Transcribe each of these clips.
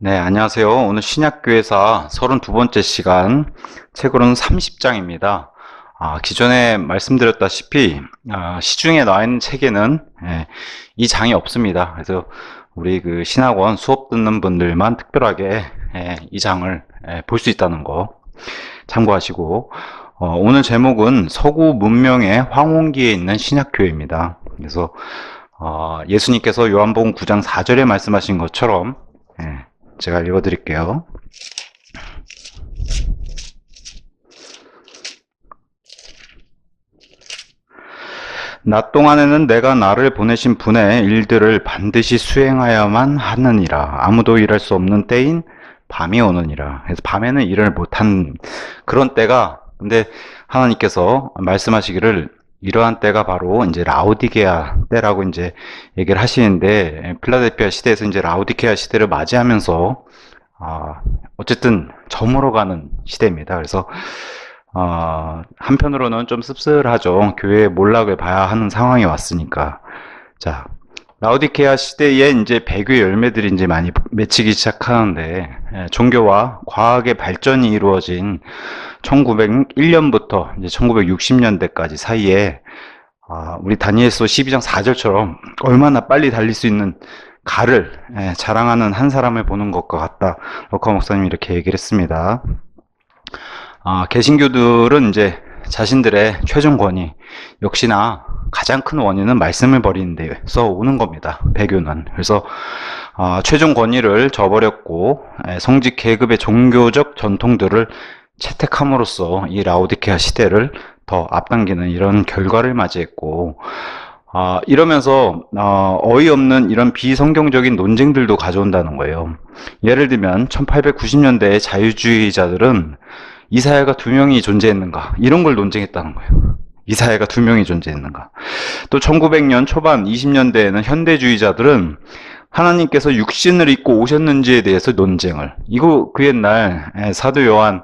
네, 안녕하세요. 오늘 신약교회사 32번째 시간, 책으로는 30장입니다. 기존에 말씀드렸다시피, 시중에 나와 있는 책에는 이 장이 없습니다. 그래서 우리 그 신학원 수업 듣는 분들만 특별하게 이 장을 볼 수 있다는 거 참고하시고, 오늘 제목은 서구 문명의 황혼기에 있는 신약교회입니다. 그래서 예수님께서 요한복음 9장 4절에 말씀하신 것처럼 제가 읽어드릴게요. 낮 동안에는 내가 나를 보내신 분의 일들을 반드시 수행하여야만 하느니라. 아무도 일할 수 없는 때인 밤이 오느니라. 그래서 밤에는 일을 못한 그런 때가, 근데 하나님께서 말씀하시기를 이러한 때가 바로 이제 라오디게아 때라고 이제 얘기를 하시는데, 필라델피아 시대에서 이제 라오디게아 시대를 맞이하면서 어쨌든 저물어가는 시대입니다. 그래서 한편으로는 좀 씁쓸하죠. 교회의 몰락을 봐야 하는 상황이 왔으니까. 자, 라오디케아 시대에 이제 배교의 열매들이 이제 많이 맺히기 시작하는데, 종교와 과학의 발전이 이루어진 1901년부터 이제 1960년대까지 사이에 우리 다니엘서 12장 4절처럼 얼마나 빨리 달릴 수 있는 가를 자랑하는 한 사람을 보는 것과 같다. 러커 목사님이 이렇게 얘기를 했습니다. 개신교들은 이제 자신들의 최종 권위, 역시나 가장 큰 원인은 말씀을 버리는 데서 오는 겁니다. 배교는. 그래서 최종 권위를 저버렸고 성직 계급의 종교적 전통들을 채택함으로써 이 라오디케아 시대를 더 앞당기는 이런 결과를 맞이했고, 이러면서 어이없는 이런 비성경적인 논쟁들도 가져온다는 거예요. 예를 들면 1890년대의 자유주의자들은 이사야가 2명이 존재했는가, 이런 걸 논쟁했다는 거예요. 이사야가 2명이 존재했는가. 또 1900년 초반 20년대에는 현대주의자들은 하나님께서 육신을 입고 오셨는지에 대해서 논쟁을, 이거 그 옛날 사도 요한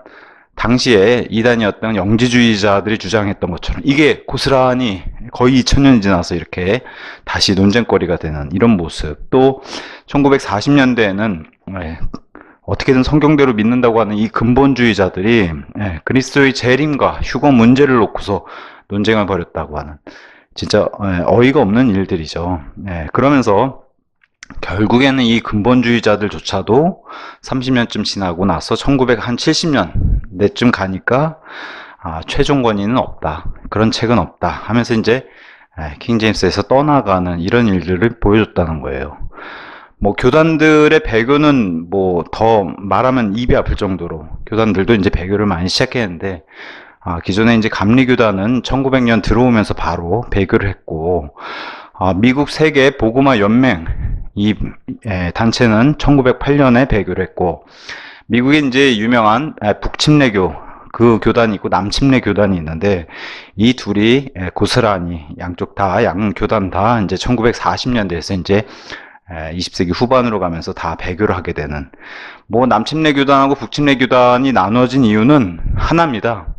당시에 이단이었던 영지주의자들이 주장했던 것처럼 이게 고스란히 거의 2000년이 지나서 이렇게 다시 논쟁거리가 되는 이런 모습. 또 1940년대에는 어떻게든 성경대로 믿는다고 하는 이 근본주의자들이 그리스도의 재림과 휴거 문제를 놓고서 논쟁을 벌였다고 하는, 진짜 어이가 없는 일들이죠. 그러면서 결국에는 이 근본주의자들조차도 30년쯤 지나고 나서 1970년대쯤 가니까 최종 권위는 없다, 그런 책은 없다 하면서 이제 킹제임스에서 떠나가는 이런 일들을 보여줬다는 거예요. 뭐 교단들의 배교는 뭐 더 말하면 입이 아플 정도로 교단들도 이제 배교를 많이 시작했는데, 기존에 이제 감리교단은 1900년 들어오면서 바로 배교를 했고, 미국 세계 복음화 연맹 이 단체는 1908년에 배교를 했고, 미국에 이제 유명한 북침례교 그 교단이 있고 남침례 교단이 있는데, 이 둘이 고스란히 양쪽 다 양 교단 다 이제 1940년대에서 이제 20세기 후반으로 가면서 다 배교를 하게 되는, 뭐 남침례 교단하고 북침례 교단이 나눠진 이유는 하나입니다.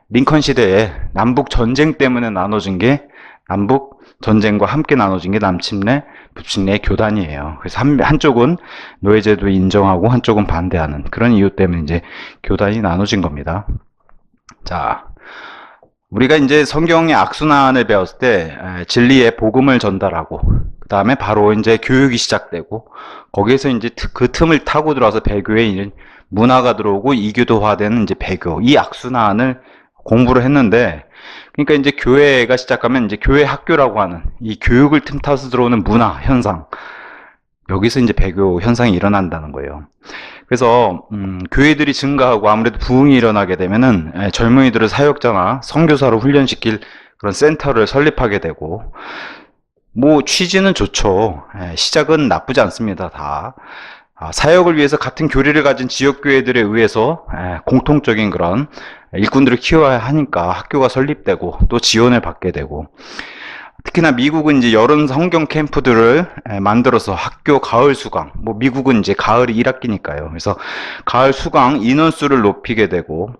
링컨 시대에 남북 전쟁 때문에 나눠진 게, 남북 전쟁과 함께 나눠진 게 남침례, 북침례 교단이에요. 그래서 한쪽은 노예제도 인정하고 한쪽은 반대하는 그런 이유 때문에 이제 교단이 나눠진 겁니다. 자, 우리가 이제 성경의 악순환을 배웠을 때 진리의 복음을 전달하고, 그 다음에 바로 이제 교육이 시작되고, 거기에서 이제 그 틈을 타고 들어와서 배교의 문화가 들어오고 이교도화되는 이제 배교, 이 악순환을 공부를 했는데, 그러니까 이제 교회가 시작하면 이제 교회 학교라고 하는 이 교육을 틈타서 들어오는 문화 현상, 여기서 이제 배교 현상이 일어난다는 거예요. 그래서 교회들이 증가하고 아무래도 부흥이 일어나게 되면은 젊은이들을 사역자나 선교사로 훈련시킬 그런 센터를 설립하게 되고, 뭐 취지는 좋죠. 시작은 나쁘지 않습니다. 다 사역을 위해서 같은 교리를 가진 지역교회들에 의해서 공통적인 그런 일꾼들을 키워야 하니까 학교가 설립되고 또 지원을 받게 되고, 특히나 미국은 이제 여름 성경 캠프들을 만들어서 학교 가을 수강, 뭐 미국은 이제 가을이 1학기니까요. 그래서 가을 수강 인원수를 높이게 되고,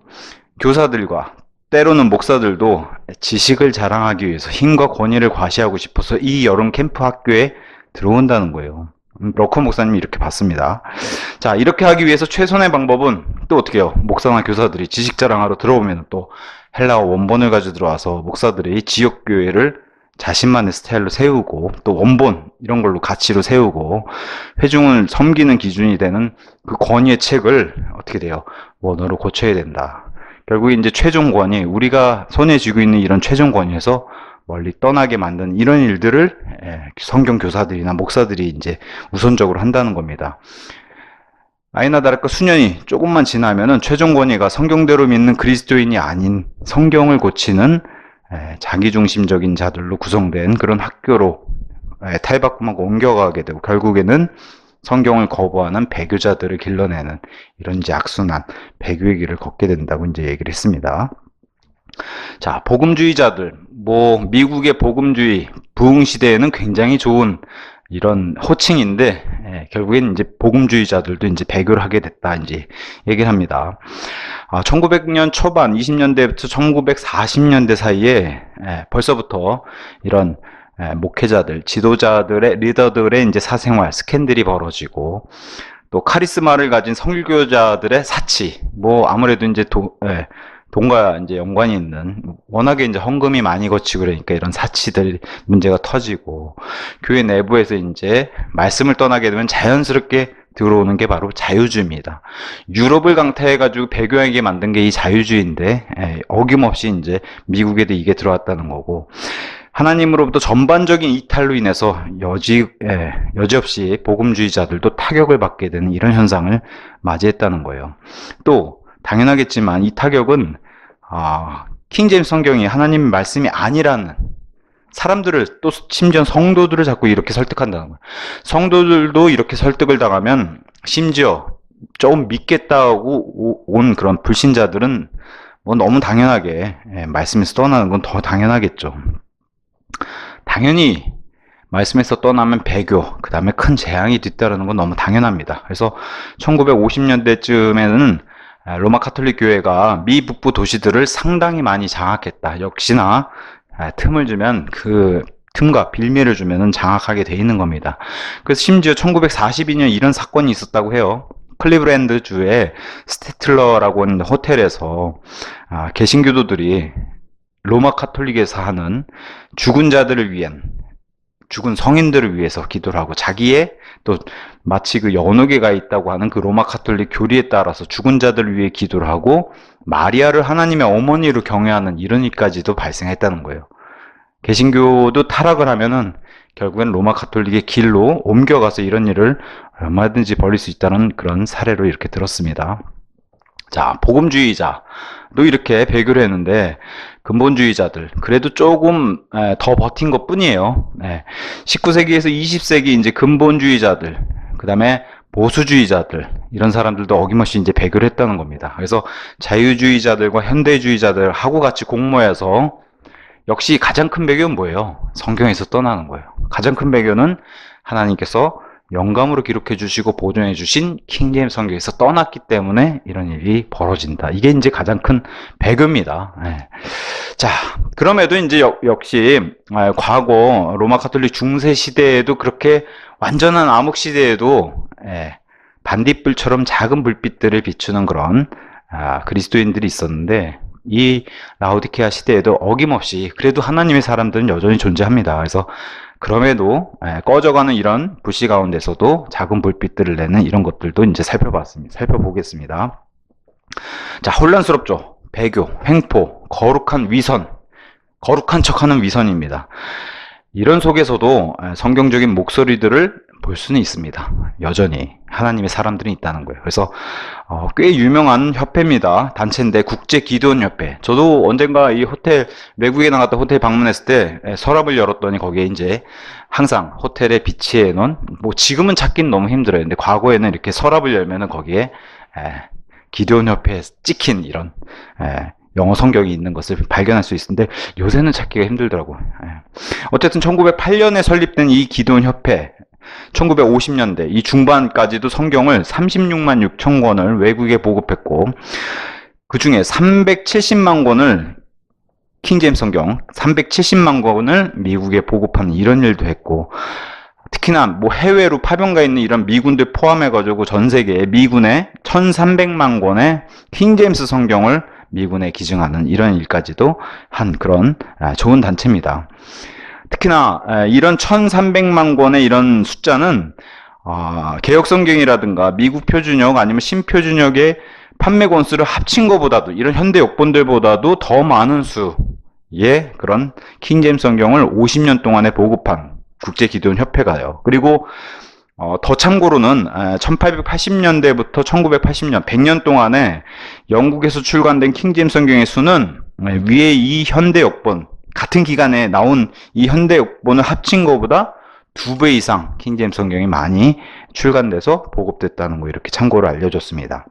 교사들과 때로는 목사들도 지식을 자랑하기 위해서 힘과 권위를 과시하고 싶어서 이 여름 캠프 학교에 들어온다는 거예요. 러커 목사님이 이렇게 봤습니다. 자, 이렇게 하기 위해서 최선의 방법은 또 어떻게 해요? 목사나 교사들이 지식 자랑하러 들어오면 또 헬라어 원본을 가지고 들어와서 목사들이 지역교회를 자신만의 스타일로 세우고 또 원본 이런 걸로 가치로 세우고 회중을 섬기는 기준이 되는 그 권위의 책을 어떻게 돼요? 원어로 고쳐야 된다. 결국 이제 최종 권위, 우리가 손에 쥐고 있는 이런 최종 권위에서 멀리 떠나게 만든 이런 일들을 성경 교사들이나 목사들이 이제 우선적으로 한다는 겁니다. 아이나 다를까 수년이 조금만 지나면은 최종 권위가 성경대로 믿는 그리스도인이 아닌 성경을 고치는 자기중심적인 자들로 구성된 그런 학교로 탈바꿈하고 옮겨가게 되고 결국에는 성경을 거부하는 배교자들을 길러내는 이런 이제 악순환 배교의 길을 걷게 된다고 이제 얘기를 했습니다. 자, 복음주의자들, 미국의 복음주의 부흥 시대에는 굉장히 좋은 이런 호칭인데 결국엔 이제 복음주의자들도 이제 배교를 하게 됐다 이제 얘기를 합니다. 1900년 초반 20년대부터 1940년대 사이에 벌써부터 이런 목회자들, 지도자들의 리더들의 이제 사생활 스캔들이 벌어지고 또 카리스마를 가진 선교자들의 사치, 아무래도 이제 돈과 이제 연관이 있는 워낙에 이제 헌금이 많이 거치고 그러니까 이런 사치들 문제가 터지고 교회 내부에서 이제 말씀을 떠나게 되면 자연스럽게 들어오는 게 바로 자유주의입니다. 유럽을 강타해가지고 배교하게 만든 게 이 자유주의인데 어김없이 이제 미국에도 이게 들어왔다는 거고 하나님으로부터 전반적인 이탈로 인해서 여지없이 복음주의자들도 타격을 받게 되는 이런 현상을 맞이했다는 거예요. 또 당연하겠지만 이 타격은 킹제임스 성경이 하나님의 말씀이 아니라는 사람들을 또 심지어 성도들을 자꾸 이렇게 설득한다는 거예요. 성도들도 이렇게 설득을 당하면 심지어 조금 믿겠다고 온 그런 불신자들은 너무 당연하게 말씀에서 떠나는 건 더 당연하겠죠. 당연히 말씀에서 떠나면 배교, 그 다음에 큰 재앙이 뒤따르는 건 너무 당연합니다. 그래서 1950년대쯤에는 로마 카톨릭 교회가 미 북부 도시들을 상당히 많이 장악했다. 역시나 틈을 주면 그 틈과 빌미를 주면은 장악하게 돼 있는 겁니다. 그래서 심지어 1942년 이런 사건이 있었다고 해요. 클리브랜드 주의 스테틀러라고 하는 호텔에서 개신교도들이 로마 카톨릭에서 하는 죽은 자들을 위한 죽은 성인들을 위해서 기도를 하고 자기의 또 마치 그 연옥에 가 있다고 하는 그 로마 카톨릭 교리에 따라서 죽은 자들을 위해 기도를 하고 마리아를 하나님의 어머니로 경외하는 이런 일까지도 발생했다는 거예요. 개신교도 타락을 하면은 결국엔 로마 카톨릭의 길로 옮겨가서 이런 일을 얼마든지 벌일 수 있다는 그런 사례로 이렇게 들었습니다. 자, 복음주의자도 이렇게 배교를 했는데 근본주의자들 그래도 조금 더 버틴 것 뿐이에요. 19세기에서 20세기 이제 근본주의자들 그 다음에 보수주의자들 이런 사람들도 어김없이 이제 배교를 했다는 겁니다. 그래서 자유주의자들과 현대주의자들하고 같이 공모해서 역시 가장 큰 배교는 뭐예요? 성경에서 떠나는 거예요. 가장 큰 배교는 하나님께서 영감으로 기록해 주시고 보존해 주신 킹제임스 성경에서 떠났기 때문에 이런 일이 벌어진다. 이게 이제 가장 큰 배교입니다. 자, 그럼에도 이제 역시 과거 로마 카톨릭 중세 시대에도 그렇게 완전한 암흑 시대에도 반딧불처럼 작은 불빛들을 비추는 그런 그리스도인들이 있었는데 이 라오디케아 시대에도 어김없이 그래도 하나님의 사람들은 여전히 존재합니다. 그래서 그럼에도 꺼져가는 이런 불씨 가운데서도 작은 불빛들을 내는 이런 것들도 이제 살펴보겠습니다. 자, 혼란스럽죠. 배교, 횡포, 거룩한 위선, 거룩한 척하는 위선입니다. 이런 속에서도 성경적인 목소리들을 볼 수는 있습니다. 여전히 하나님의 사람들이 있다는 거예요. 그래서 꽤 유명한 협회입니다. 단체인데 국제기도원협회. 저도 언젠가 이 호텔 외국에 나갔다 호텔 방문했을 때 서랍을 열었더니 거기에 이제 항상 호텔에 비치해 놓은 지금은 찾기는 너무 힘들어요. 근데 과거에는 이렇게 서랍을 열면은 거기에 기도원협회에 찍힌 이런 영어 성경이 있는 것을 발견할 수 있는데 요새는 찾기가 힘들더라고요. 어쨌든 1908년에 설립된 이 기도원협회 1950년대 이 중반까지도 성경을 36만 6천 권을 외국에 보급했고 그 중에 370만 권을 킹제임스 성경 370만 권을 미국에 보급하는 이런 일도 했고 특히나 뭐 해외로 파병가 있는 이런 미군들 포함해가지고 전 세계에 미군의 1300만 권의 킹제임스 성경을 미군에 기증하는 이런 일까지도 한 그런 좋은 단체입니다. 특히나 이런 1300만 권의 이런 숫자는 개혁성경이라든가 미국 표준역 아니면 신표준역의 판매 권수를 합친 것보다도 이런 현대 역본들보다도 더 많은 수의 그런 킹제임스 성경을 50년 동안에 보급한 국제기도원협회가요. 그리고 더 참고로는 1880년대부터 1980년 100년 동안에 영국에서 출간된 킹제임스 성경의 수는 위에 이 현대 역본 같은 기간에 나온 이 현대 역본을 합친 것보다 2배 이상 킹제임스 성경이 많이 출간돼서 보급됐다는 거 이렇게 참고로 알려줬습니다.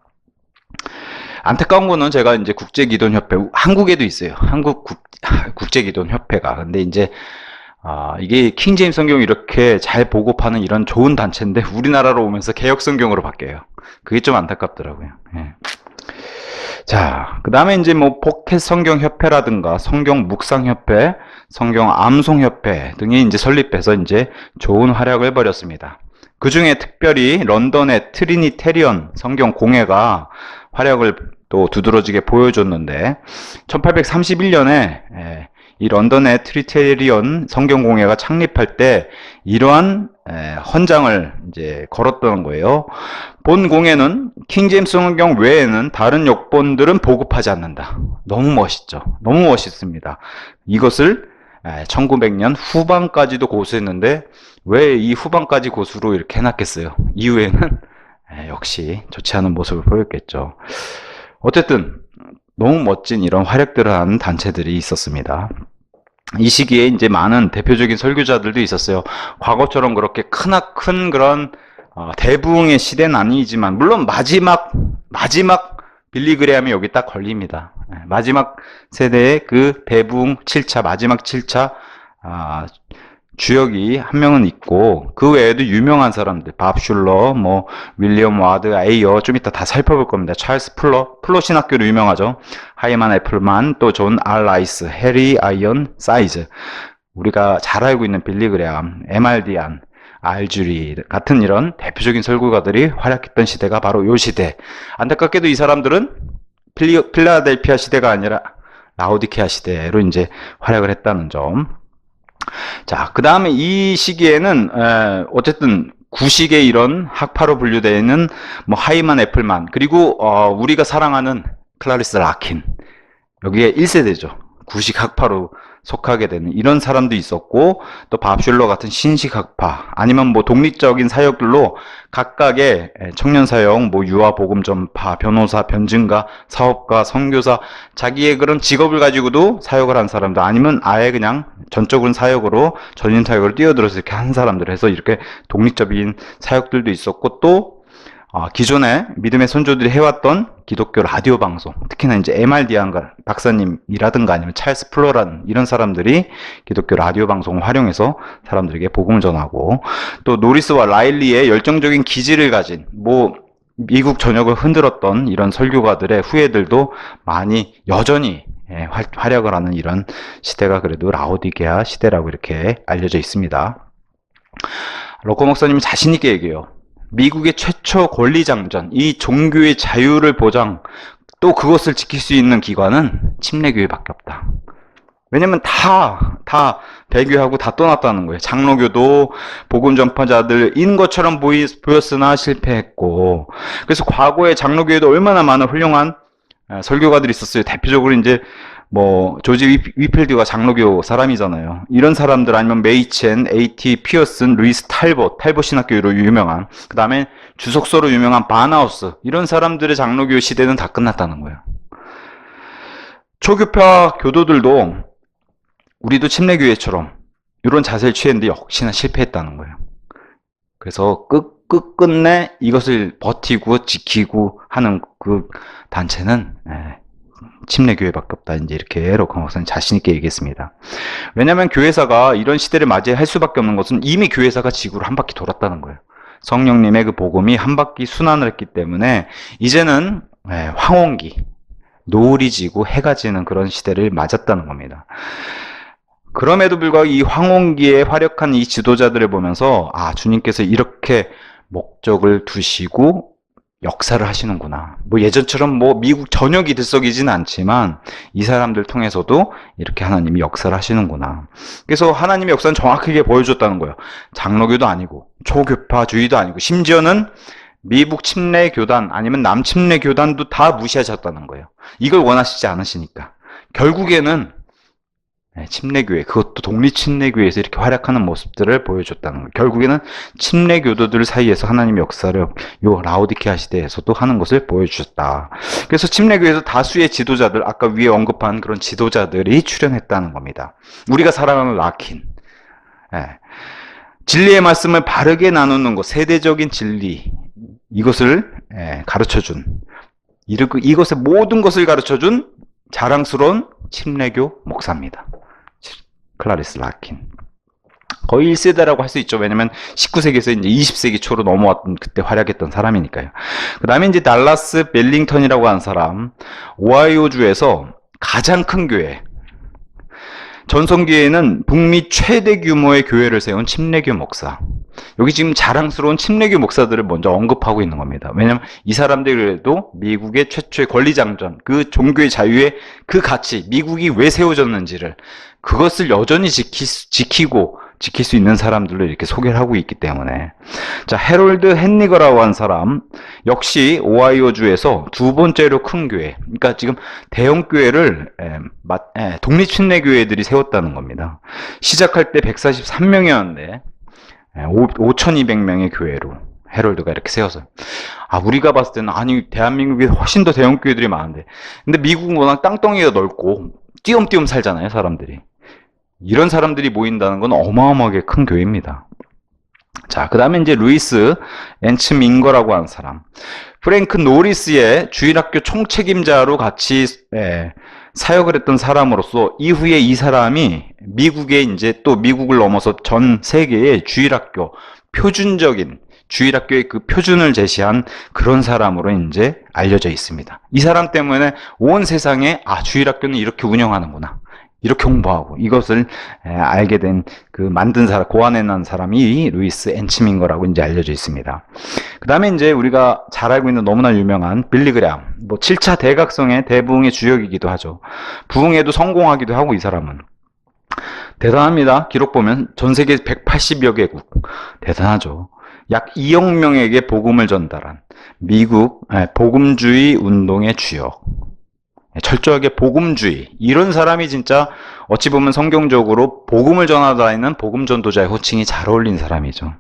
안타까운 거는 제가 이제 국제기도원협회 한국에도 있어요. 한국 국제기도원협회가. 근데 이제 이게 킹제임스 성경을 이렇게 잘 보급하는 이런 좋은 단체인데 우리나라로 오면서 개혁 성경으로 바뀌어요. 그게 좀 안타깝더라고요. 예. 자, 그 다음에 이제 뭐 포켓 성경 협회라든가 성경 묵상 협회, 성경 암송 협회 등이 이제 설립해서 이제 좋은 활약을 벌였습니다. 그 중에 특별히 런던의 트리니테리언 성경 공회가 활약을 또 두드러지게 보여줬는데 1831년에 이 런던의 트리테리언 성경공회가 창립할 때 이러한 헌장을 이제 걸었던 거예요. 본 공회는 킹제임스 성경 외에는 다른 역본들은 보급하지 않는다. 너무 멋있죠. 너무 멋있습니다. 이것을 1900년 후반까지도 고수했는데 왜 이 후반까지 고수로 이렇게 해놨겠어요? 이후에는 역시 좋지 않은 모습을 보였겠죠. 어쨌든 너무 멋진 이런 활약들을 하는 단체들이 있었습니다. 이 시기에 이제 많은 대표적인 설교자들도 있었어요. 과거처럼 그렇게 크나큰 그런 대부흥의 시대는 아니지만 물론 마지막 빌리그레함이 여기 딱 걸립니다. 마지막 세대의 그 대부흥 7차 마지막 7차 주역이 한 명은 있고 그 외에도 유명한 사람들 밥 슐러, 뭐 윌리엄 와드, 에이어 좀 이따 다 살펴볼 겁니다. 찰스 플러 신학교로 유명하죠. 하이만 애플만, 또 존 알 라이스, 해리 아이언 사이즈, 우리가 잘 알고 있는 빌리 그레함, 에말디안, 알주리 같은 이런 대표적인 설교가들이 활약했던 시대가 바로 요 시대. 안타깝게도 이 사람들은 필라델피아 시대가 아니라 라오디케아 시대로 이제 활약을 했다는 점. 자, 그 다음에 이 시기에는 어쨌든 구식의 이런 학파로 분류되어 있는 뭐 하이만 애플만, 그리고 우리가 사랑하는 클라리스 라킨, 여기에 1세대죠. 구식 학파로 속하게 되는 이런 사람도 있었고, 또 밥슐러 같은 신식 학파, 아니면 뭐 독립적인 사역들로 각각의 청년 사역, 뭐 유아 복음 전파, 변호사, 변증가, 사업가, 선교사, 자기의 그런 직업을 가지고도 사역을 한 사람들, 아니면 아예 그냥 전적인 사역으로 전인 사역을 뛰어들어서 이렇게 한 사람들 해서 이렇게 독립적인 사역들도 있었고, 또 기존에 믿음의 선조들이 해왔던 기독교 라디오 방송, 특히나 이제 MRD안 박사님이라든가 아니면 찰스 플러라는 이런 사람들이 기독교 라디오 방송을 활용해서 사람들에게 복음을 전하고, 또 노리스와 라일리의 열정적인 기질을 가진 뭐 미국 전역을 흔들었던 이런 설교가들의 후예들도 많이 여전히 활약을 하는 이런 시대가 그래도 라오디게아 시대라고 이렇게 알려져 있습니다. 로커 목사님이 자신 있게 얘기해요. 미국의 최초 권리장전, 이 종교의 자유를 보장, 또 그것을 지킬 수 있는 기관은 침례교회밖에 없다. 왜냐면 다 배교하고 다 떠났다는 거예요. 장로교도 복음 전파자들인 것처럼 보였으나 실패했고, 그래서 과거에 장로교회도 얼마나 많은 훌륭한 설교가들이 있었어요. 대표적으로 이제 뭐 조지 위필드가 장로교 사람이잖아요. 이런 사람들, 아니면 메이첸, A.T. 피어슨, 루이스 탈봇 신학교로 유명한, 그 다음에 주석서로 유명한 바나우스, 이런 사람들의 장로교 시대는 다 끝났다는 거예요. 초교파 교도들도 우리도 침례교회처럼 이런 자세를 취했는데 역시나 실패했다는 거예요. 그래서 끝내 이것을 버티고 지키고 하는 그 단체는 침례교회밖에 없다. 이제 이렇게 로커 목사님 자신 있게 얘기했습니다. 왜냐하면 교회사가 이런 시대를 맞이할 수밖에 없는 것은 이미 교회사가 지구를 한 바퀴 돌았다는 거예요. 성령님의 그 복음이 한 바퀴 순환을 했기 때문에 이제는 황혼기, 노을이 지고 해가 지는 그런 시대를 맞았다는 겁니다. 그럼에도 불구하고 이 황혼기에 활약한 이 지도자들을 보면서 주님께서 이렇게 목적을 두시고 역사를 하시는구나. 뭐 예전처럼 뭐 미국 전역이 들썩이진 않지만 이 사람들 통해서도 이렇게 하나님이 역사를 하시는구나. 그래서 하나님의 역사는 정확하게 보여줬다는 거예요. 장로교도 아니고 초교파주의도 아니고 심지어는 미국 침례 교단 아니면 남침례 교단도 다 무시하셨다는 거예요. 이걸 원하시지 않으시니까. 결국에는 침례교회, 그것도 독립침례교회에서 이렇게 활약하는 모습들을 보여줬다는 거예요. 결국에는 침례교도들 사이에서 하나님의 역사를 요 라오디케아 시대에서도 하는 것을 보여주셨다. 그래서 침례교회에서 다수의 지도자들, 아까 위에 언급한 그런 지도자들이 출연했다는 겁니다. 우리가 사랑하는 라킨. 진리의 말씀을 바르게 나누는 것, 세대적인 진리, 이것을 가르쳐준, 이것의 모든 것을 가르쳐준 자랑스러운 침례교 목사입니다. 클라리스 라킨. 거의 1세대라고 할 수 있죠. 왜냐면 19세기에서 이제 20세기 초로 넘어왔던 그때 활약했던 사람이니까요. 그 다음에 이제 달라스 벨링턴이라고 하는 사람, 오하이오주에서 가장 큰 교회, 전성기에는 북미 최대 규모의 교회를 세운 침례교 목사. 여기 지금 자랑스러운 침례교 목사들을 먼저 언급하고 있는 겁니다. 왜냐하면 이 사람들도 미국의 최초의 권리장전, 그 종교의 자유의 그 가치, 미국이 왜 세워졌는지를, 그것을 여전히 지키고 지킬 수 있는 사람들로 이렇게 소개를 하고 있기 때문에. 자, 해롤드 헨니거라고 한 사람, 역시 오하이오주에서 두 번째로 큰 교회, 그러니까 지금 대형 교회를 독립침례교회들이 세웠다는 겁니다. 시작할 때 143명이었는데 5,200명의 교회로 해롤드가 이렇게 세워서, 우리가 봤을 때는 아니 대한민국에 훨씬 더 대형 교회들이 많은데, 근데 미국은 워낙 땅덩이가 넓고 띄엄띄엄 살잖아요, 사람들이. 이런 사람들이 모인다는 건 어마어마하게 큰 교회입니다. 자, 그 다음에 이제 루이스 엔츠밍거라고 하는 사람, 프랭크 노리스의 주일학교 총책임자로 같이 사역을 했던 사람으로서, 이후에 이 사람이 미국에 이제 또 미국을 넘어서 전 세계의 주일학교, 표준적인 주일학교의 그 표준을 제시한 그런 사람으로 이제 알려져 있습니다. 이 사람 때문에 온 세상에 주일학교는 이렇게 운영하는구나, 이렇게 홍보하고 이것을 알게 된, 그 만든 사람, 고안해낸 사람이 루이스 엔치밍거라고 이제 알려져 있습니다. 그 다음에 이제 우리가 잘 알고 있는 너무나 유명한 빌리 그레함, 7차 대각성의 대부흥의 주역이기도 하죠. 부흥에도 성공하기도 하고, 이 사람은 대단합니다. 기록 보면 전 세계 180여 개국, 대단하죠. 약 2억 명에게 복음을 전달한 미국 복음주의 운동의 주역, 철저하게 복음주의, 이런 사람이 진짜 어찌 보면 성경적으로 복음을 전하다니는 복음 전도자의 호칭이 잘 어울린 사람이죠.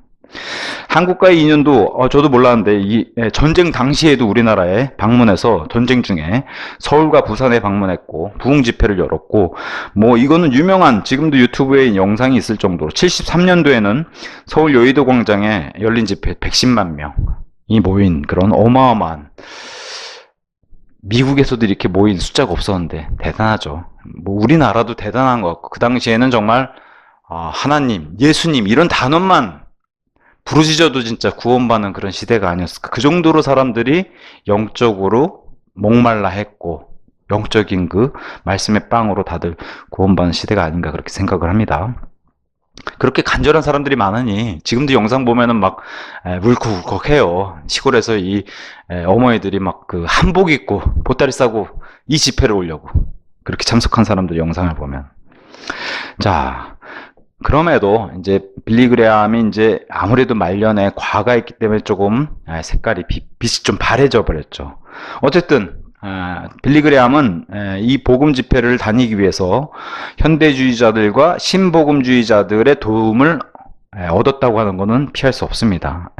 한국과의 인연도 저도 몰랐는데, 이 전쟁 당시에도 우리나라에 방문해서, 전쟁 중에 서울과 부산에 방문했고 부흥 집회를 열었고, 이거는 유명한, 지금도 유튜브에 영상이 있을 정도로 73년도에는 서울 여의도 광장에 열린 집회 110만 명이 모인 그런 어마어마한, 미국에서도 이렇게 모인 숫자가 없었는데 대단하죠. 우리나라도 대단한 것 같고, 그 당시에는 정말 하나님, 예수님 이런 단어만 부르짖어도 진짜 구원받는 그런 시대가 아니었을까. 그 정도로 사람들이 영적으로 목말라 했고, 영적인 그 말씀의 빵으로 다들 구원받는 시대가 아닌가, 그렇게 생각을 합니다. 그렇게 간절한 사람들이 많으니 지금도 영상 보면은 막 울컥울컥해요. 시골에서 이 어머니들이 막 그 한복 입고 보따리 싸고 이 집회를 오려고 그렇게 참석한 사람들 영상을 보면. 자, 그럼에도 이제 빌리 그레함이 이제 아무래도 말년에 과가 있기 때문에 조금 색깔이 빛이 좀 바래져 버렸죠. 어쨌든 빌리 그레함은 이 복음 집회를 다니기 위해서 현대주의자들과 신복음주의자들의 도움을 얻었다고 하는 것은 피할 수 없습니다.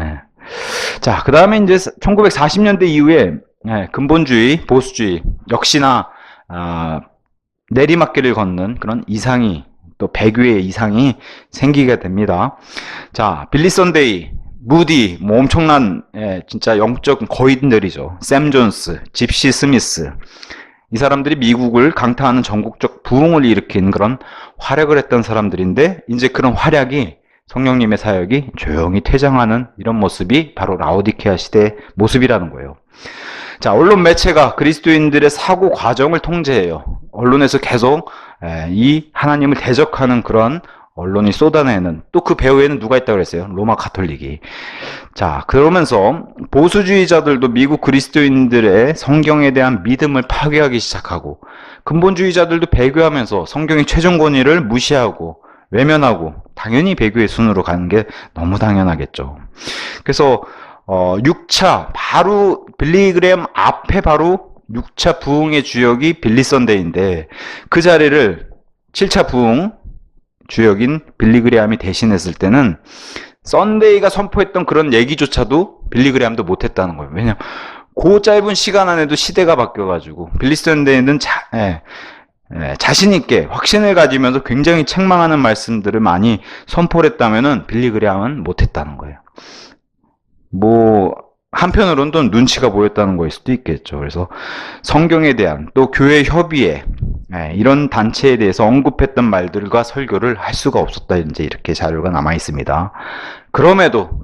자, 그 다음에 이제 1940년대 이후에 근본주의, 보수주의 역시나 내리막길을 걷는 그런 이상이, 또 배교의 이상이 생기게 됩니다. 자, 빌리 선데이, 무디, 엄청난 진짜 영적 거인들이죠. 샘 존스, 집시 스미스, 이 사람들이 미국을 강타하는 전국적 부흥을 일으킨 그런 활약을 했던 사람들인데, 이제 그런 활약이, 성령님의 사역이 조용히 퇴장하는 이런 모습이 바로 라오디케아 시대의 모습이라는 거예요. 자, 언론 매체가 그리스도인들의 사고 과정을 통제해요. 언론에서 계속 이 하나님을 대적하는 그런 언론이 쏟아내는, 또 그 배후에는 누가 있다고 그랬어요? 로마 가톨릭이. 자, 그러면서 보수주의자들도 미국 그리스도인들의 성경에 대한 믿음을 파괴하기 시작하고, 근본주의자들도 배교하면서 성경의 최종 권위를 무시하고 외면하고, 당연히 배교의 순으로 가는 게 너무 당연하겠죠. 그래서 6차 바로 빌리그램 앞에 바로 6차 부흥의 주역이 빌리 선데이인데, 그 자리를 7차 부흥 주역인 빌리그레함이 대신했을 때는 썬데이가 선포했던 그런 얘기조차도 빌리그레함도 못했다는 거예요. 왜냐면 그 짧은 시간 안에도 시대가 바뀌어가지고 빌리 썬데이는 자신 있게 확신을 가지면서 굉장히 책망하는 말씀들을 많이 선포를 했다면은 빌리그레함은 못했다는 거예요. 뭐 한편으로는 또 눈치가 보였다는 거일 수도 있겠죠. 그래서 성경에 대한, 또 교회 협의회 이런 단체에 대해서 언급했던 말들과 설교를 할 수가 없었다, 이제 이렇게 자료가 남아 있습니다. 그럼에도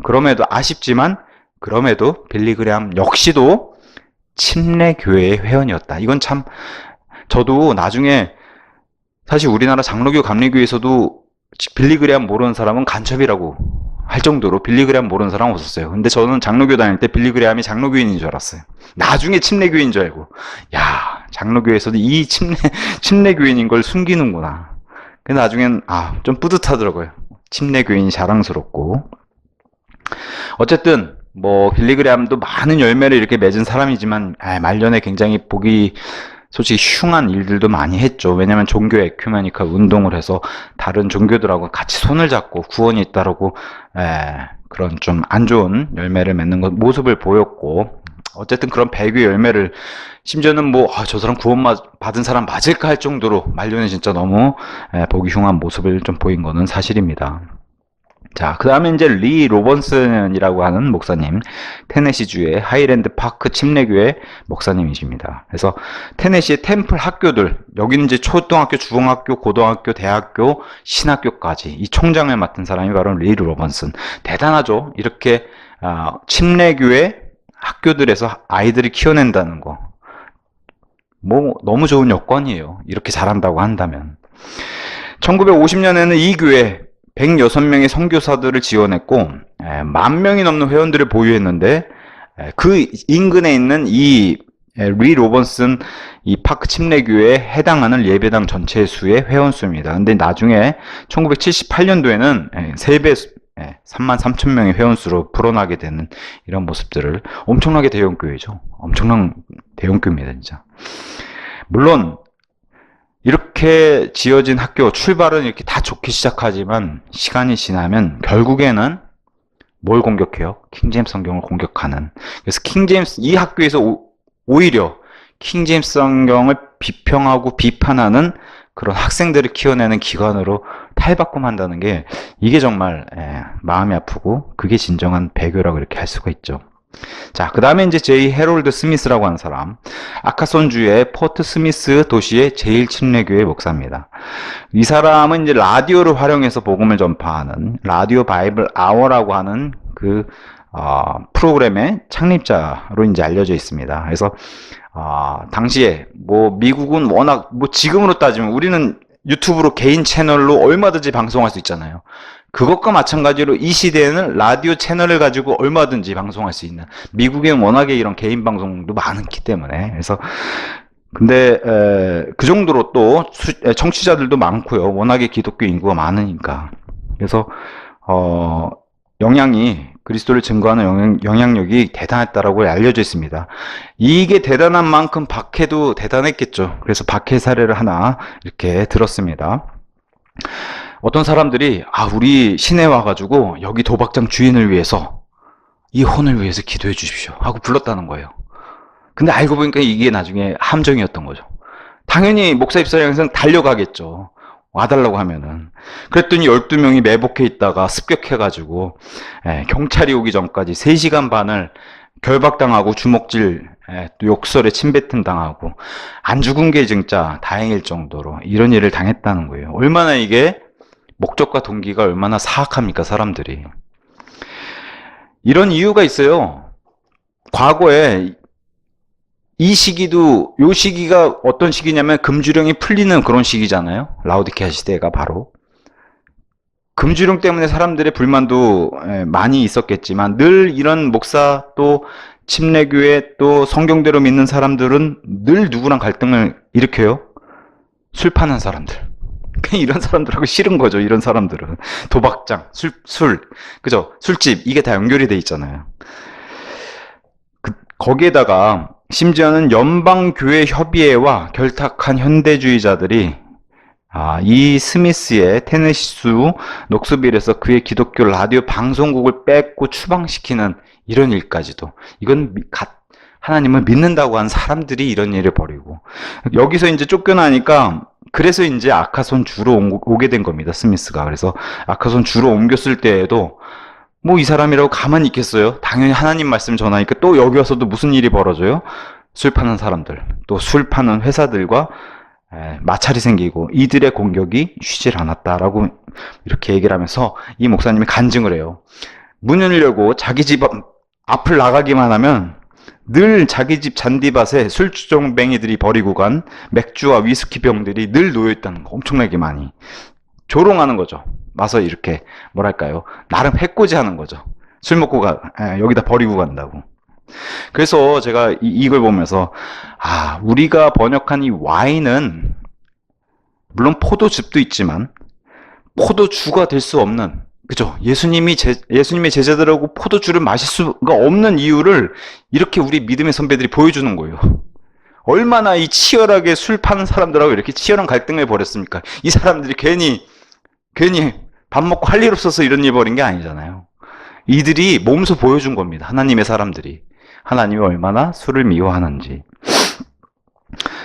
아쉽지만 그럼에도 빌리그레함 역시도 침례 교회의 회원이었다. 이건 참, 저도 나중에 사실 우리나라 장로교 감리교에서도 빌리그레함 모르는 사람은 간첩이라고 할 정도로 빌리그레함 모르는 사람 없었어요. 근데 저는 장로교 다닐 때 빌리그레함이 장로교인인 줄 알았어요. 나중에 침례교인 줄 알고, 야, 장로교에서도 이 침례교인인 걸 숨기는구나. 근데 나중엔 좀 뿌듯하더라고요. 침례교인이 자랑스럽고. 어쨌든 뭐 빌리그레함도 많은 열매를 이렇게 맺은 사람이지만 말년에 굉장히 보기 솔직히 흉한 일들도 많이 했죠. 왜냐면 종교 에큐메니컬 운동을 해서 다른 종교들하고 같이 손을 잡고 구원이 있다라고 그런 좀 안 좋은 열매를 맺는 모습을 보였고, 어쨌든 그런 배교의 열매를, 심지어는 뭐 저 사람 구원 받은 사람 맞을까 할 정도로 말년에 진짜 너무 보기 흉한 모습을 좀 보인 거는 사실입니다. 자, 그 다음에 이제 리 로번슨이라고 하는 목사님, 테네시주의 하이랜드 파크 침례교회 목사님이십니다. 그래서 테네시의 템플 학교들, 여기는 이제 초등학교, 중학교, 고등학교, 대학교, 신학교까지 이 총장을 맡은 사람이 바로 리 로번슨. 대단하죠. 이렇게 침례교회 학교들에서 아이들을 키워낸다는 거, 뭐 너무 좋은 여건이에요. 이렇게 잘한다고 한다면. 1950년에는 이 교회 106명의 선교사들을 지원했고 10,000명이 넘는 회원들을 보유했는데, 그 인근에 있는 이 리 로번슨 이 파크 침례교회에 해당하는 예배당 전체 수의 회원 수입니다. 근데 나중에 1978년도에는 3배 33,000명의 회원수로 불어나게 되는 이런 모습들을, 엄청나게 대형교회죠. 엄청난 대형교회입니다, 진짜. 물론 이렇게 지어진 학교, 출발은 이렇게 다 좋게 시작하지만 시간이 지나면 결국에는 뭘 공격해요? 킹제임스 성경을 공격하는. 그래서 킹제임스, 이 학교에서 오히려 킹제임스 성경을 비평하고 비판하는 그런 학생들을 키워내는 기관으로 탈바꿈한다는 게, 이게 정말 마음이 아프고 그게 진정한 배교라고 이렇게 할 수가 있죠. 자, 그 다음에 이제 제이 해롤드 스미스라고 하는 사람, 아카손주의 포트 스미스 도시의 제일 침례교회 목사입니다. 이 사람은 이제 라디오를 활용해서 복음을 전파하는 라디오 바이블 아워라고 하는 그 프로그램의 창립자로 이제 알려져 있습니다. 그래서 당시에 뭐 미국은 워낙, 뭐 지금으로 따지면 우리는 유튜브로 개인 채널로 얼마든지 방송할 수 있잖아요. 그것과 마찬가지로 이 시대에는 라디오 채널을 가지고 얼마든지 방송할 수 있는, 미국엔 워낙에 이런 개인 방송도 많기 때문에. 그래서 근데 그 정도로 또 청취자들도 많고요. 워낙에 기독교 인구가 많으니까. 그래서 그리스도를 증거하는 영향력이 대단했다라고 알려져 있습니다. 이게 대단한 만큼 박해도 대단했겠죠. 그래서 박해 사례를 하나 이렇게 들었습니다. 어떤 사람들이 우리 시내 와가지고 여기 도박장 주인을 위해서, 이 혼을 위해서 기도해 주십시오 하고 불렀다는 거예요. 근데 알고 보니까 이게 나중에 함정이었던 거죠. 당연히 목사 입사장에서는 달려가겠죠. 와달라고 하면은. 그랬더니 12명이 매복해 있다가 습격해가지고 경찰이 오기 전까지 3시간 반을 결박당하고 주먹질, 또 욕설에 침뱉음 당하고, 안 죽은 게 진짜 다행일 정도로 이런 일을 당했다는 거예요. 얼마나 이게 목적과 동기가 얼마나 사악합니까, 사람들이. 이런 이유가 있어요. 과거에 이 시기도, 요 시기가 어떤 시기냐면 금주령이 풀리는 그런 시기잖아요. 라오디케아 시대가 바로. 금주령 때문에 사람들의 불만도 많이 있었겠지만 늘 이런 목사 또 침례교회 또 성경대로 믿는 사람들은 늘 누구랑 갈등을 일으켜요? 술 파는 사람들. 이런 사람들하고 싫은 거죠. 이런 사람들은. 도박장, 그죠? 술집, 이게 다 연결이 돼 있잖아요. 거기에다가 심지어는 연방교회협의회와 결탁한 현대주의자들이 이 스미스의 테네시주 녹스빌에서 그의 기독교 라디오 방송국을 뺏고 추방시키는 이런 일까지도, 이건 하나님을 믿는다고 한 사람들이 이런 일을 벌이고, 여기서 이제 쫓겨나니까 그래서 이제 아카손 주로 오게 된 겁니다. 스미스가. 그래서 아카손 주로 옮겼을 때에도 뭐 이 사람이라고 가만히 있겠어요? 당연히 하나님 말씀 전하니까 또 여기 와서도 무슨 일이 벌어져요? 술 파는 사람들, 또 술 파는 회사들과 마찰이 생기고 이들의 공격이 쉬질 않았다라고 이렇게 얘기를 하면서 이 목사님이 간증을 해요. 문을 열고 자기 집 앞을 나가기만 하면 늘 자기 집 잔디밭에 술주정뱅이들이 버리고 간 맥주와 위스키 병들이 늘 놓여있다는 거, 엄청나게 많이. 조롱하는 거죠. 와서 이렇게 뭐랄까요, 나름 해코지 하는 거죠. 술 먹고 여기다 버리고 간다고. 그래서 제가 이걸 보면서 우리가 번역한 이 와인은 물론 포도즙도 있지만 포도주가 될 수 없는, 그죠? 예수님의 제자들하고 포도주를 마실 수가 없는 이유를 이렇게 우리 믿음의 선배들이 보여주는 거예요. 얼마나 이 치열하게 술 파는 사람들하고 이렇게 치열한 갈등을 벌였습니까? 이 사람들이 괜히 밥 먹고 할 일 없어서 이런 일 벌인 게 아니잖아요. 이들이 몸소 보여준 겁니다. 하나님의 사람들이. 하나님이 얼마나 술을 미워하는지.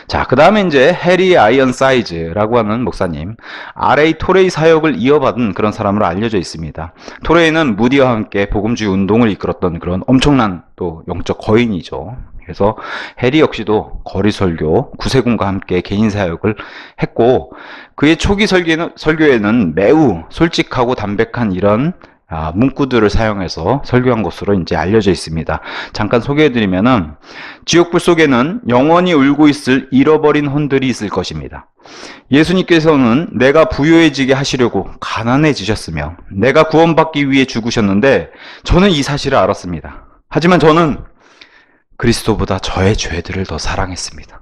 자, 그 다음에 이제 해리 아이언사이즈라고 하는 목사님, R.A. 토레이 사역을 이어받은 그런 사람으로 알려져 있습니다. 토레이는 무디와 함께 복음주의 운동을 이끌었던 그런 엄청난 또 영적 거인이죠. 그래서 해리 역시도 거리 설교, 구세군과 함께 개인 사역을 했고, 그의 초기 설교에는 매우 솔직하고 담백한 이런 문구들을 사용해서 설교한 것으로 이제 알려져 있습니다. 잠깐 소개해드리면은, 지옥불 속에는 영원히 울고 있을 잃어버린 혼들이 있을 것입니다. 예수님께서는 내가 부유해지게 하시려고 가난해지셨으며 내가 구원받기 위해 죽으셨는데 저는 이 사실을 알았습니다. 하지만 저는 그리스도보다 저의 죄들을 더 사랑했습니다.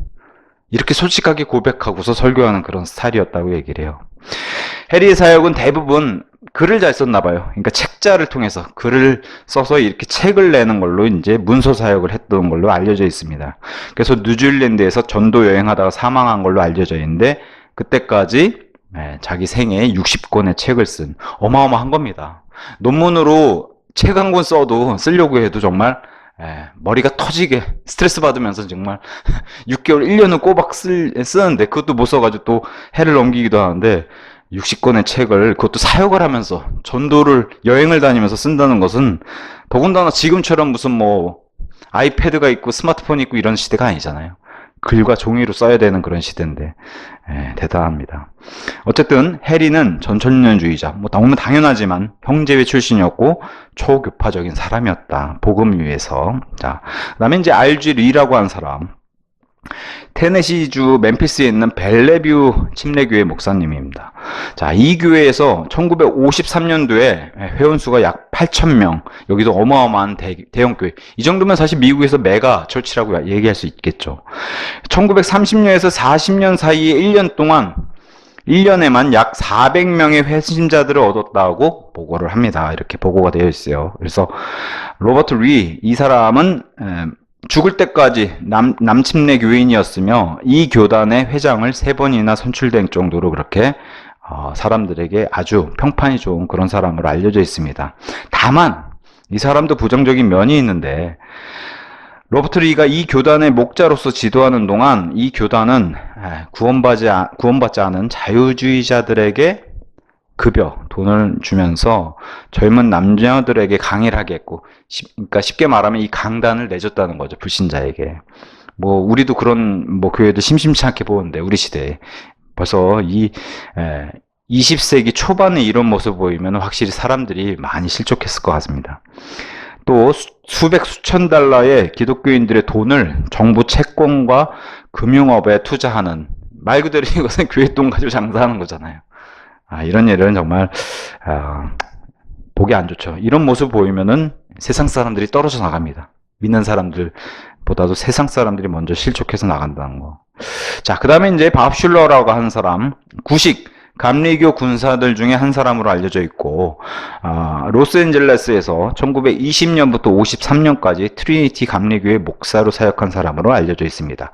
이렇게 솔직하게 고백하고서 설교하는 그런 스타일이었다고 얘기를 해요. 해리의 사역은 대부분 글을 잘 썼나 봐요. 그러니까 책자를 통해서 글을 써서 이렇게 책을 내는 걸로 이제 문서 사역을 했던 걸로 알려져 있습니다. 그래서 뉴질랜드에서 전도 여행하다가 사망한 걸로 알려져 있는데, 그때까지 자기 생애에 60권의 책을 쓴, 어마어마한 겁니다. 논문으로 책 한 권 쓰려고 해도 정말 머리가 터지게 스트레스 받으면서 정말 6개월, 1년은 꼬박 쓰는데 그것도 못 써가지고 또 해를 넘기기도 하는데, 60권의 책을, 그것도 사역을 하면서 전도를, 여행을 다니면서 쓴다는 것은, 더군다나 지금처럼 무슨 뭐 아이패드가 있고 스마트폰이 있고 이런 시대가 아니잖아요. 글과 종이로 써야 되는 그런 시대인데 대단합니다. 어쨌든 해리는 전천년주의자, 뭐 너무 당연하지만 형제회 출신이었고 초교파적인 사람이었다. 복음을 위해서. 자, 그다음에 이제 R.G. 리라고 하는 사람, 테네시주 멤피스에 있는 벨레뷰 침례교회 목사님입니다. 자, 이 교회에서 1953년도에 회원수가 약 8,000명, 여기도 어마어마한 대형 교회. 이 정도면 사실 미국에서 메가 철치라고 얘기할 수 있겠죠. 1930년에서 40년 사이에 1년 동안 1년에만 약 400명의 회신자들을 얻었다고 보고를 합니다. 이렇게 보고가 되어 있어요. 그래서 로버트 리, 이 사람은 죽을 때까지 남침례 교인이었으며 이 교단의 회장을 3번이나 선출된 정도로 그렇게 사람들에게 아주 평판이 좋은 그런 사람으로 알려져 있습니다. 다만 이 사람도 부정적인 면이 있는데, 로버트 리가 이 교단의 목자로서 지도하는 동안 이 교단은 구원받지 않은 자유주의자들에게 돈을 주면서 젊은 남자들에게 강의를 하게 했고, 그러니까 쉽게 말하면 이 강단을 내줬다는 거죠, 불신자에게. 뭐 우리도 그런 뭐 교회도 심심치 않게 보는데, 우리 시대에 벌써 이 20세기 초반에 이런 모습 보이면 확실히 사람들이 많이 실족했을 것 같습니다. 또 수백 수천 달러의 기독교인들의 돈을 정부 채권과 금융업에 투자하는, 말 그대로 이것은 교회 돈 가지고 장사하는 거잖아요. 이런 일은 정말 보기 안 좋죠. 이런 모습 보이면은 세상 사람들이 떨어져 나갑니다. 믿는 사람들보다도 세상 사람들이 먼저 실족해서 나간다는 거. 자, 그 다음에 이제 밥슐러라고 하는 사람, 구식 감리교 군사들 중에 한 사람으로 알려져 있고, 로스앤젤레스에서 1920년부터 53년까지 트리니티 감리교의 목사로 사역한 사람으로 알려져 있습니다.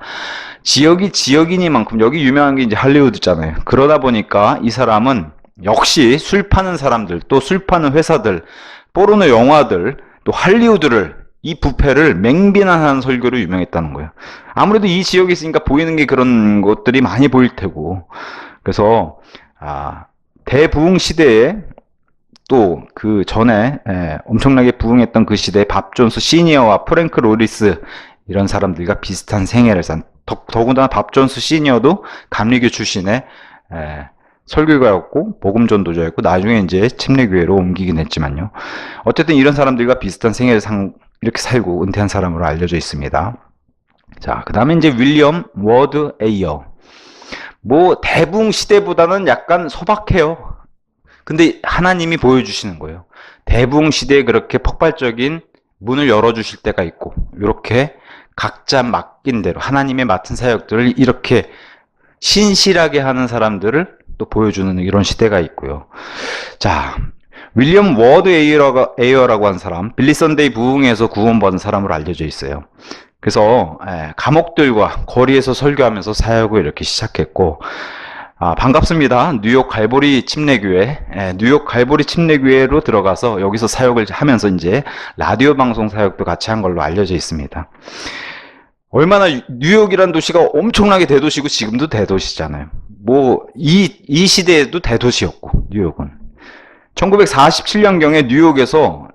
지역이 지역이니만큼, 여기 유명한 게 이제 할리우드잖아요. 그러다 보니까 이 사람은 역시 술 파는 사람들, 또 술 파는 회사들, 포르노 영화들, 또 할리우드를, 이 부패를 맹비난하는 설교로 유명했다는 거예요. 아무래도 이 지역에 있으니까 보이는 게 그런 것들이 많이 보일 테고, 그래서 대부흥 시대에, 또 그 전에 엄청나게 부흥했던 그 시대에 밥 존스 시니어와 프랭크 로리스, 이런 사람들과 비슷한 생애를 산, 더군다나 밥 존스 시니어도 감리교 출신의 설교가였고 복음 전도자였고 나중에 이제 침례교회로 옮기긴 했지만요. 어쨌든 이런 사람들과 비슷한 생애를 이렇게 살고 은퇴한 사람으로 알려져 있습니다. 자, 그 다음에 이제 윌리엄 워드 에이어. 뭐 대붕 시대보다는 약간 소박해요. 근데 하나님이 보여주시는 거예요. 대붕 시대에 그렇게 폭발적인 문을 열어주실 때가 있고, 이렇게 각자 맡긴 대로 하나님의 맡은 사역들을 이렇게 신실하게 하는 사람들을 또 보여주는 이런 시대가 있고요. 자, 윌리엄 워드 에이어라고 하는 사람, 빌리 선데이 부흥에서 구원받은 사람으로 알려져 있어요. 그래서 감옥들과 거리에서 설교하면서 사역을 이렇게 시작했고, 반갑습니다. 뉴욕 갈보리 침례교회, 뉴욕 갈보리 침례교회로 들어가서 여기서 사역을 하면서 이제 라디오 방송 사역도 같이 한 걸로 알려져 있습니다. 얼마나 뉴욕이란 도시가 엄청나게 대도시고 지금도 대도시잖아요. 뭐 이 시대에도 대도시였고, 뉴욕은 1947년경에 뉴욕에서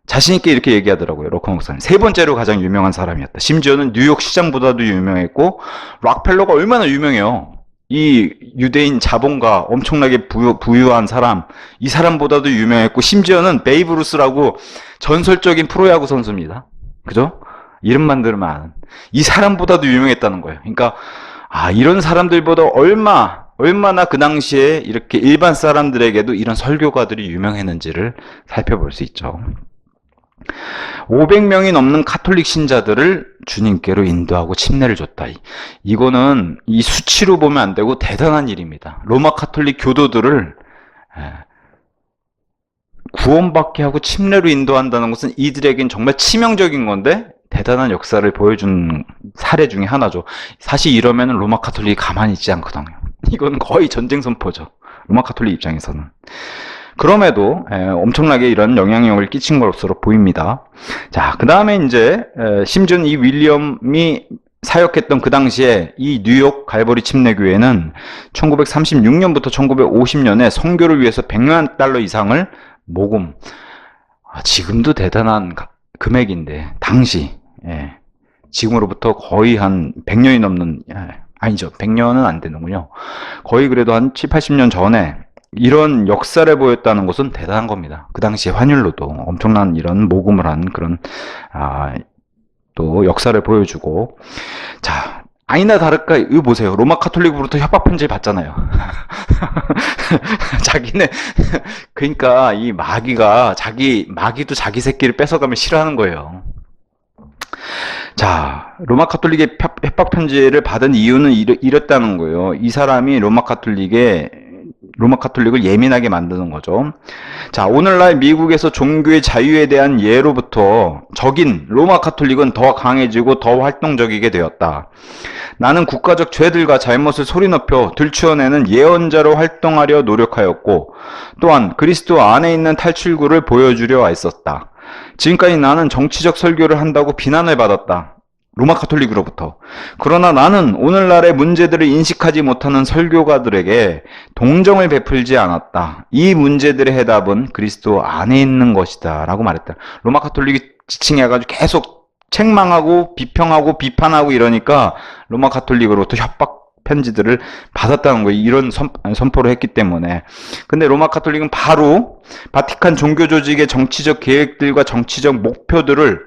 자신있게 이렇게 얘기하더라고요. 로커 목사님. 세 번째로 가장 유명한 사람이었다. 심지어는 뉴욕 시장보다도 유명했고, 락펠러가 얼마나 유명해요. 이 유대인 자본가, 엄청나게 부유한 사람, 이 사람보다도 유명했고, 심지어는 베이브 루스라고 전설적인 프로야구 선수입니다. 그죠? 이름만 들으면 아는. 이 사람보다도 유명했다는 거예요. 그러니까 이런 사람들보다 얼마나 그 당시에 이렇게 일반 사람들에게도 이런 설교가들이 유명했는지를 살펴볼 수 있죠. 500명이 넘는 카톨릭 신자들을 주님께로 인도하고 침례를 줬다. 이거는 이 수치로 보면 안 되고 대단한 일입니다. 로마 카톨릭 교도들을 구원받게 하고 침례로 인도한다는 것은 이들에겐 정말 치명적인 건데 대단한 역사를 보여준 사례 중에 하나죠. 사실 이러면 로마 카톨릭이 가만히 있지 않거든요. 이건 거의 전쟁 선포죠. 로마 카톨릭 입장에서는. 그럼에도 엄청나게 이런 영향력을 끼친 것으로 보입니다. 자, 그 다음에 이제 심지어 이 윌리엄이 사역했던 그 당시에 이 뉴욕 갈보리 침례교회는 1936년부터 1950년에 선교를 위해서 100만 달러 이상을 모금. 지금도 대단한 금액인데 당시 지금으로부터 거의 한 100년이 넘는, 아니죠, 100년은 안 되는군요. 거의 그래도 한 7, 80년 전에 이런 역사를 보였다는 것은 대단한 겁니다. 그 당시 환율로도 엄청난 이런 모금을 한 그런 또 역사를 보여주고. 자, 아니나 다를까 이거 보세요. 로마 카톨릭으로부터 협박 편지를 받잖아요. 자기네 그러니까 이 마귀도 자기 새끼를 뺏어가면 싫어하는 거예요. 자, 로마 카톨릭의 협박 편지를 받은 이유는 이랬다는 거예요. 이 사람이 로마 카톨릭을 예민하게 만드는 거죠. 자, 오늘날 미국에서 종교의 자유에 대한 예로부터 적인 로마 카톨릭은 더 강해지고 더 활동적이게 되었다. 나는 국가적 죄들과 잘못을 소리 높여 들추어내는 예언자로 활동하려 노력하였고, 또한 그리스도 안에 있는 탈출구를 보여주려 애썼다. 지금까지 나는 정치적 설교를 한다고 비난을 받았다. 로마 카톨릭으로부터. 그러나 나는 오늘날의 문제들을 인식하지 못하는 설교가들에게 동정을 베풀지 않았다. 이 문제들의 해답은 그리스도 안에 있는 것이다 라고 말했다. 로마 카톨릭이 지칭해가지고 계속 책망하고 비평하고 비판하고 이러니까 로마 카톨릭으로부터 협박 편지들을 받았다는 거예요. 이런 선포를 했기 때문에. 근데 로마 카톨릭은 바로 바티칸 종교 조직의 정치적 계획들과 정치적 목표들을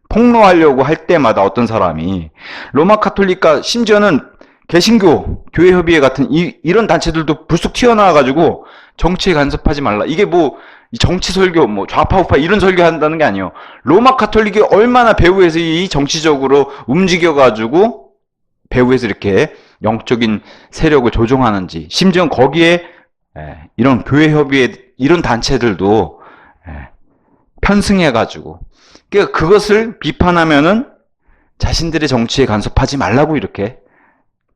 폭로하려고 할 때마다 어떤 사람이 로마 카톨릭과 심지어는 개신교, 교회협의회 같은 이런 단체들도 불쑥 튀어나와가지고 정치에 간섭하지 말라. 이게 뭐 정치 설교, 뭐 좌파 우파 이런 설교한다는 게 아니에요. 로마 카톨릭이 얼마나 배후에서 이 정치적으로 움직여가지고 배후에서 이렇게 영적인 세력을 조종하는지, 심지어 거기에 이런 교회협의회 이런 단체들도 편승해가지고 그러니까 그것을 비판하면은 자신들의 정치에 간섭하지 말라고 이렇게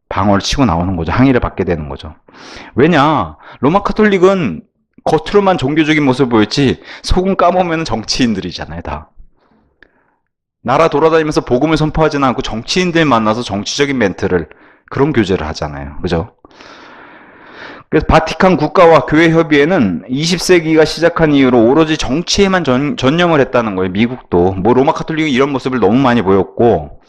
방어를 치고 나오는 거죠. 항의를 받게 되는 거죠. 왜냐? 로마 카톨릭은 겉으로만 종교적인 모습을 보였지 속은 까보면 정치인들이잖아요. 다. 나라 돌아다니면서 복음을 선포하지는 않고 정치인들 만나서 정치적인 멘트를 그런 교제를 하잖아요. 그죠? 그래서 바티칸 국가와 교회협의회는 20세기가 시작한 이후로 오로지 정치에만 전념을 했다는 거예요. 미국도. 뭐 로마 카톨릭은 이런 모습을 너무 많이 보였고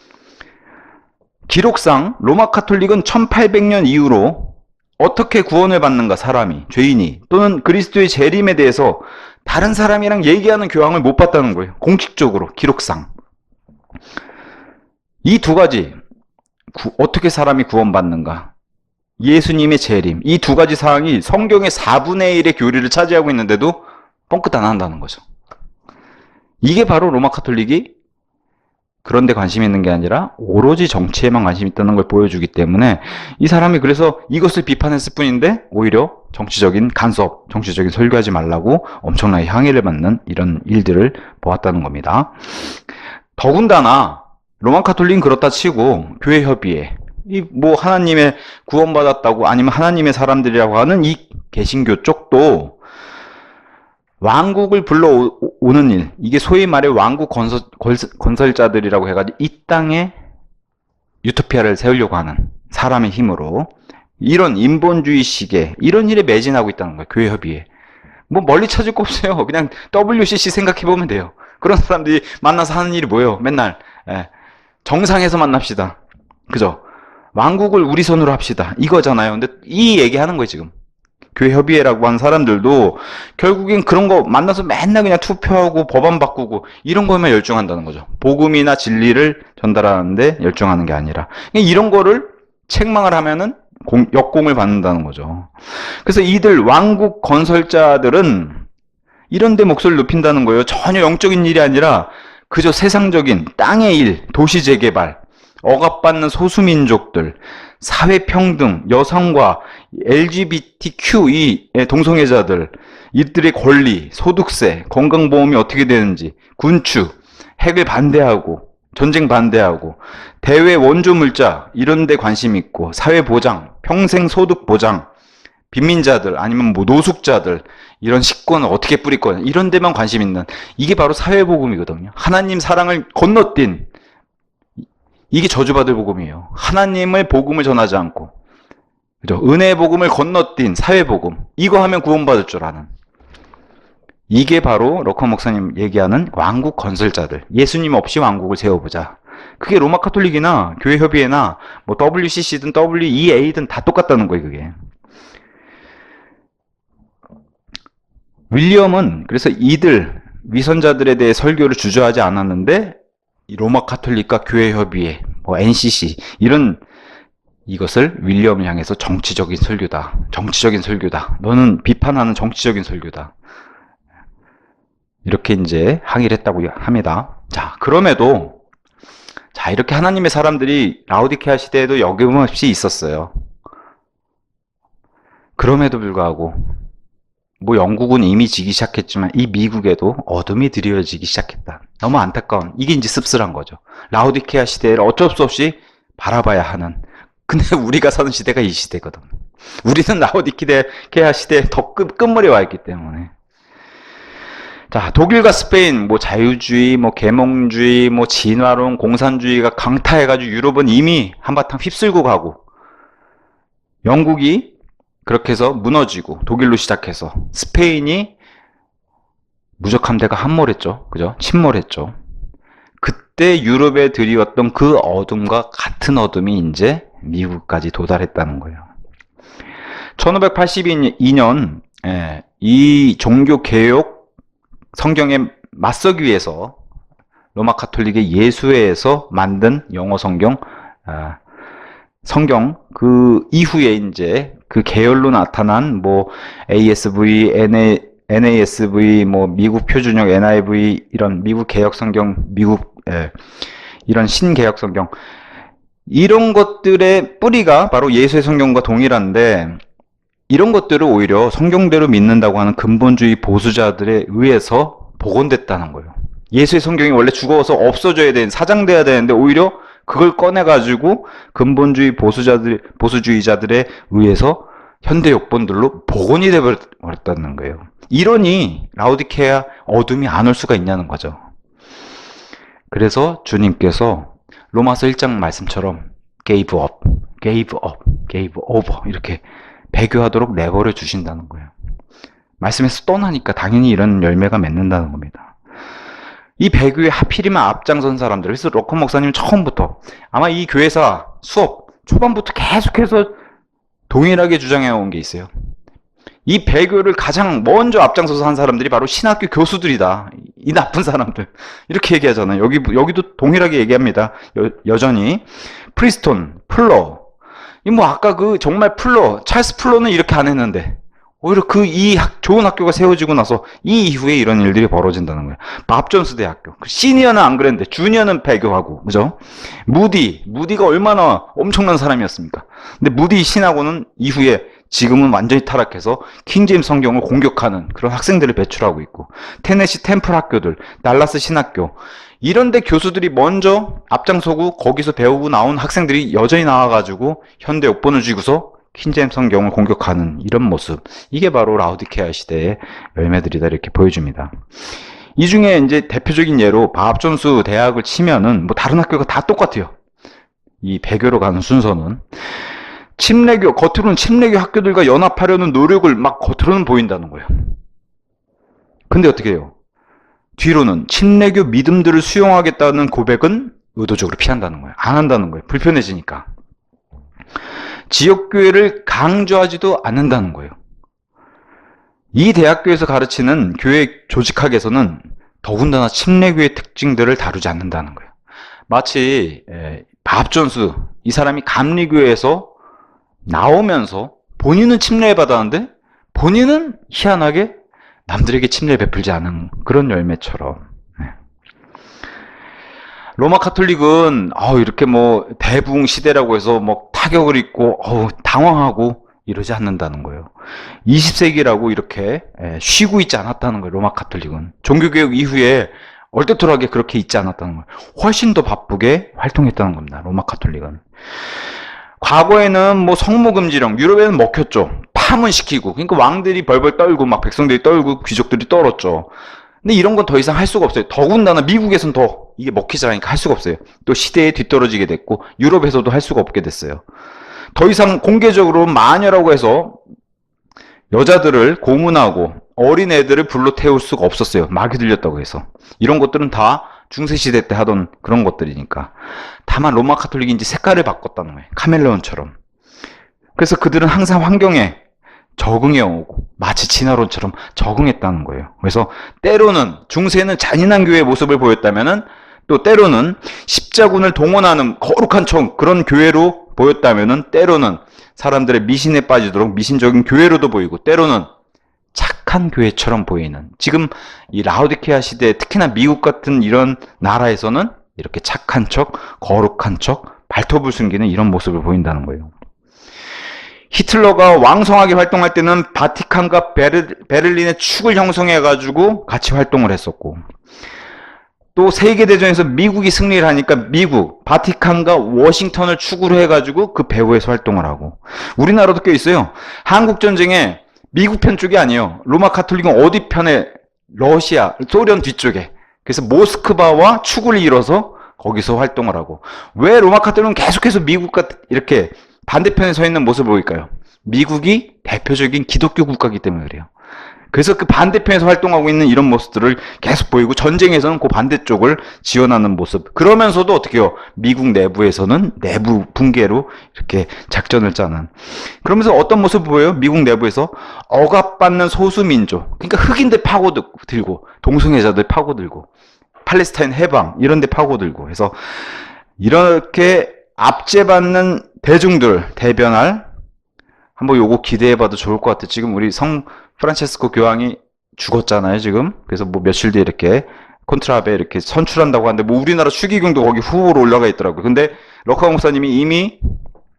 기록상 로마 카톨릭은 1800년 이후로 어떻게 구원을 받는가 사람이, 죄인이 또는 그리스도의 재림에 대해서 다른 사람이랑 얘기하는 교황을 못 봤다는 거예요. 공식적으로 기록상. 이 두 가지 어떻게 사람이 구원받는가, 예수님의 재림, 이 두 가지 사항이 성경의 4분의 1의 교리를 차지하고 있는데도 뻥끗 안 한다는 거죠. 이게 바로 로마 카톨릭이 그런 데 관심이 있는 게 아니라 오로지 정치에만 관심이 있다는 걸 보여주기 때문에 이 사람이 그래서 이것을 비판했을 뿐인데 오히려 정치적인 간섭, 정치적인 설교하지 말라고 엄청나게 항의를 받는 이런 일들을 보았다는 겁니다. 더군다나 로마 카톨릭은 그렇다 치고 교회협의회, 이 뭐 하나님의 구원받았다고 아니면 하나님의 사람들이라고 하는 이 개신교 쪽도 왕국을 불러오는 일, 이게 소위 말해 왕국 건설자들이라고 해가지고 이 땅에 유토피아를 세우려고 하는 사람의 힘으로 이런 인본주의 시계 이런 일에 매진하고 있다는 거예요. 교회협의회. 뭐 멀리 찾을 거 없어요. 그냥 WCC 생각해보면 돼요. 그런 사람들이 만나서 하는 일이 뭐예요? 맨날 정상에서 만납시다. 그죠? 왕국을 우리 손으로 합시다. 이거잖아요. 근데 이 얘기하는 거예요 지금. 교회협의회라고 하는 사람들도 결국엔 그런 거 만나서 맨날 그냥 투표하고 법안 바꾸고 이런 거에만 열중한다는 거죠. 복음이나 진리를 전달하는데 열중하는 게 아니라 이런 거를 책망을 하면은 역공을 받는다는 거죠. 그래서 이들 왕국 건설자들은 이런 데 목소리를 높인다는 거예요. 전혀 영적인 일이 아니라 그저 세상적인 땅의 일, 도시 재개발, 억압받는 소수민족들, 사회평등, 여성과 LGBTQ 동성애자들, 이들의 권리, 소득세, 건강보험이 어떻게 되는지, 군축, 핵을 반대하고, 전쟁 반대하고, 대외 원조물자 이런 데 관심 있고, 사회보장, 평생소득보장, 빈민자들 아니면 뭐 노숙자들 이런 식권을 어떻게 뿌릴 거냐 이런 데만 관심 있는 이게 바로 사회복음이거든요. 하나님 사랑을 건너뛴 이게 저주받을 복음이에요. 하나님의 복음을 전하지 않고, 그죠? 은혜의 복음을 건너뛴 사회복음. 이거 하면 구원받을 줄 아는. 이게 바로 러커 목사님 얘기하는 왕국 건설자들. 예수님 없이 왕국을 세워보자. 그게 로마 카톨릭이나 교회협의회나 뭐 WCC든 WEA든 다 똑같다는 거예요, 그게. 윌리엄은 그래서 이들 위선자들에 대해 설교를 주저하지 않았는데 로마 카톨릭과 교회협의회, 뭐 NCC 이런 이것을 윌리엄을 향해서 정치적인 설교다. 정치적인 설교다. 너는 비판하는 정치적인 설교다. 이렇게 이제 항의를 했다고 합니다. 자, 그럼에도 자, 이렇게 하나님의 사람들이 라오디케아 시대에도 여김없이 있었어요. 그럼에도 불구하고 뭐 영국은 이미 지기 시작했지만 이 미국에도 어둠이 드리워지기 시작했다. 너무 안타까운, 이게 이제 씁쓸한 거죠. 라오디케아 시대를 어쩔 수 없이 바라봐야 하는. 근데 우리가 사는 시대가 이 시대거든. 우리는 라오디케아 시대에 더 끝물에 와 있기 때문에. 자, 독일과 스페인, 뭐 자유주의, 뭐 계몽주의, 뭐 진화론, 공산주의가 강타해가지고 유럽은 이미 한바탕 휩쓸고 가고, 영국이 그렇게 해서 무너지고, 독일로 시작해서 스페인이 무적 함대가 함몰했죠. 그죠? 침몰했죠. 그때 유럽에 드리웠던 그 어둠과 같은 어둠이 이제 미국까지 도달했다는 거예요. 1582년 이 종교개혁 성경에 맞서기 위해서 로마 카톨릭의 예수회에서 만든 영어 성경 그 이후에 이제 그 계열로 나타난 뭐 ASV, NASV, 뭐 미국 표준역 NIV 이런 미국 개혁 성경, 이런 신개혁 성경 이런 것들의 뿌리가 바로 예수의 성경과 동일한데 이런 것들을 오히려 성경대로 믿는다고 하는 근본주의 보수자들에 의해서 복원됐다는 거예요. 예수의 성경이 원래 죽어서 없어져야 되는, 사장돼야 되는데 오히려 그걸 꺼내가지고 근본주의 보수주의자들에 의해서 현대 역본들로 복원이 되어버렸다는 거예요. 이러니 라우디케아 어둠이 안 올 수가 있냐는 거죠. 그래서 주님께서 로마서 1장 말씀처럼 gave up, gave up, gave over 이렇게 배교하도록 내버려 주신다는 거예요. 말씀에서 떠나니까 당연히 이런 열매가 맺는다는 겁니다. 이 배교에 하필이면 앞장선 사람들, 그래서 로커 목사님 처음부터 아마 이 교회사 수업 초반부터 계속해서 동일하게 주장해 온 게 있어요. 이 배교를 가장 먼저 앞장서서 한 사람들이 바로 신학교 교수들이다. 이 나쁜 사람들. 이렇게 얘기하잖아요. 여기도 동일하게 얘기합니다. 여전히. 프리스톤, 플러. 아까 정말 찰스 플러는 이렇게 안 했는데, 오히려 좋은 학교가 세워지고 나서 이 이후에 이런 일들이 벌어진다는 거예요. 밥 존스 대학교. 시니어는 안 그랬는데, 주니어는 배교하고, 그죠? 무디가 얼마나 엄청난 사람이었습니까? 근데 무디 신학원은 이후에 지금은 완전히 타락해서 킹제임스 성경을 공격하는 그런 학생들을 배출하고 있고, 테네시 템플 학교들, 달라스 신학교, 이런데 교수들이 먼저 앞장서고 거기서 배우고 나온 학생들이 여전히 나와가지고 현대 역본을 쥐고서 킹제임스 성경을 공격하는 이런 모습, 이게 바로 라우디케아 시대의 열매들이다 이렇게 보여줍니다. 이 중에 이제 대표적인 예로 밥 존스 대학을 치면은 뭐 다른 학교가 다 똑같아요. 이 배교로 가는 순서는 겉으로는 침례교 학교들과 연합하려는 노력을 막 겉으로는 보인다는 거예요. 근데 어떻게 해요? 뒤로는 침례교 믿음들을 수용하겠다는 고백은 의도적으로 피한다는 거예요. 안 한다는 거예요. 불편해지니까. 지역교회를 강조하지도 않는다는 거예요. 이 대학교에서 가르치는 교회 조직학에서는 더군다나 침례교의 특징들을 다루지 않는다는 거예요. 마치 밥 존스, 이 사람이 감리교회에서 나오면서 본인은 침례 받았는데 본인은 희한하게 남들에게 침례 베풀지 않은 그런 열매처럼. 로마 카톨릭은 이렇게 뭐 대부흥 시대라고 해서 뭐 타격을 입고 당황하고 이러지 않는다는 거예요. 20세기라고 이렇게 쉬고 있지 않았다는 거예요. 로마 카톨릭은 종교개혁 이후에 얼떨떨하게 그렇게 있지 않았다는 거예요. 훨씬 더 바쁘게 활동했다는 겁니다. 로마 카톨릭은. 과거에는 뭐 성모금지령, 유럽에는 먹혔죠. 파문시키고, 그러니까 왕들이 벌벌 떨고 막 백성들이 떨고 귀족들이 떨었죠. 근데 이런 건 더 이상 할 수가 없어요. 더군다나 미국에선 더 이게 먹히지 않으니까 할 수가 없어요. 또 시대에 뒤떨어지게 됐고 유럽에서도 할 수가 없게 됐어요. 더 이상 공개적으로 마녀라고 해서 여자들을 고문하고 어린애들을 불러 태울 수가 없었어요. 마귀 들렸다고 해서. 이런 것들은 다 중세시대 때 하던 그런 것들이니까. 다만 로마 카톨릭이 이제 색깔을 바꿨다는 거예요. 카멜레온처럼. 그래서 그들은 항상 환경에 적응해오고 마치 진화론처럼 적응했다는 거예요. 그래서 때로는 중세는 잔인한 교회의 모습을 보였다면은 또 때로는 십자군을 동원하는 거룩한 그런 교회로 보였다면은 때로는 사람들의 미신에 빠지도록 미신적인 교회로도 보이고 때로는 착한 교회처럼 보이는, 지금 이 라우디케아 시대 특히나 미국 같은 이런 나라에서는 이렇게 착한 척, 거룩한 척, 발톱을 숨기는 이런 모습을 보인다는 거예요. 히틀러가 왕성하게 활동할 때는 바티칸과 베를린의 축을 형성해가지고 같이 활동을 했었고, 또 세계대전에서 미국이 승리를 하니까 미국, 바티칸과 워싱턴을 축으로 해가지고 그 배후에서 활동을 하고, 우리나라도 꽤 있어요. 한국전쟁에 미국 편 쪽이 아니에요. 로마 카톨릭은 어디 편에? 러시아, 소련 뒤쪽에. 그래서 모스크바와 축을 이뤄서 거기서 활동을 하고, 왜 로마 카톨릭은 계속해서 미국과 이렇게 반대편에 서 있는 모습을 보일까요? 미국이 대표적인 기독교 국가이기 때문에 그래요. 그래서 그 반대편에서 활동하고 있는 이런 모습들을 계속 보이고, 전쟁에서는 그 반대쪽을 지원하는 모습. 그러면서도 어떻게 해요? 미국 내부에서는 내부 붕괴로 이렇게 작전을 짜는. 그러면서 어떤 모습을 보여요? 미국 내부에서 억압받는 소수민족. 그러니까 흑인들 파고들고, 동성애자들 파고들고, 팔레스타인 해방 이런 데 파고들고 해서 이렇게 압제받는 대중들 대변할, 한번 요거 기대해봐도 좋을 것 같아요. 지금 우리 성 프란체스코 교황이 죽었잖아요, 지금. 그래서 뭐 며칠 뒤에 이렇게 콘트라베 이렇게 선출한다고 하는데, 뭐 우리나라 추기경도 거기 후보로 올라가 있더라고요. 근데 럭커 목사님이 이미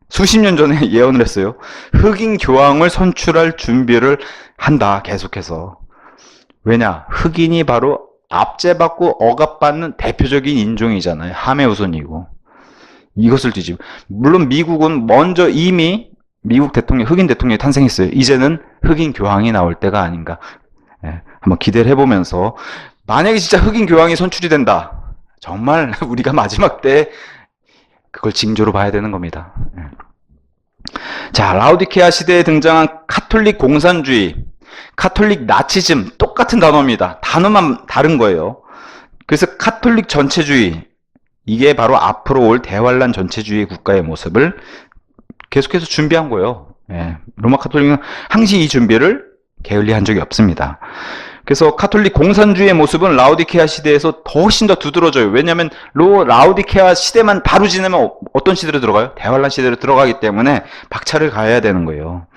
수십 년 전에 예언을 했어요. 흑인 교황을 선출할 준비를 한다, 계속해서. 왜냐? 흑인이 바로 압제받고 억압받는 대표적인 인종이잖아요. 함의 후손이고. 이것을 뒤집어. 물론 미국은 먼저 이미 미국 대통령, 흑인 대통령이 탄생했어요. 이제는 흑인 교황이 나올 때가 아닌가. 예, 한번 기대를 해보면서, 만약에 진짜 흑인 교황이 선출이 된다. 정말 우리가 마지막 때 그걸 징조로 봐야 되는 겁니다. 예. 자, 라우디케아 시대에 등장한 카톨릭 공산주의, 카톨릭 나치즘, 똑같은 단어입니다. 단어만 다른 거예요. 그래서 카톨릭 전체주의, 이게 바로 앞으로 올 대환란 전체주의 국가의 모습을 계속해서 준비한 거예요. 예. 로마 카톨릭은 항시 이 준비를 게을리한 적이 없습니다. 그래서 카톨릭 공산주의의 모습은 라우디케아 시대에서 훨씬 더 두드러져요. 왜냐하면 라우디케아 시대만 바로 지나면 어떤 시대로 들어가요? 대환란 시대로 들어가기 때문에 박차를 가해야 되는 거예요.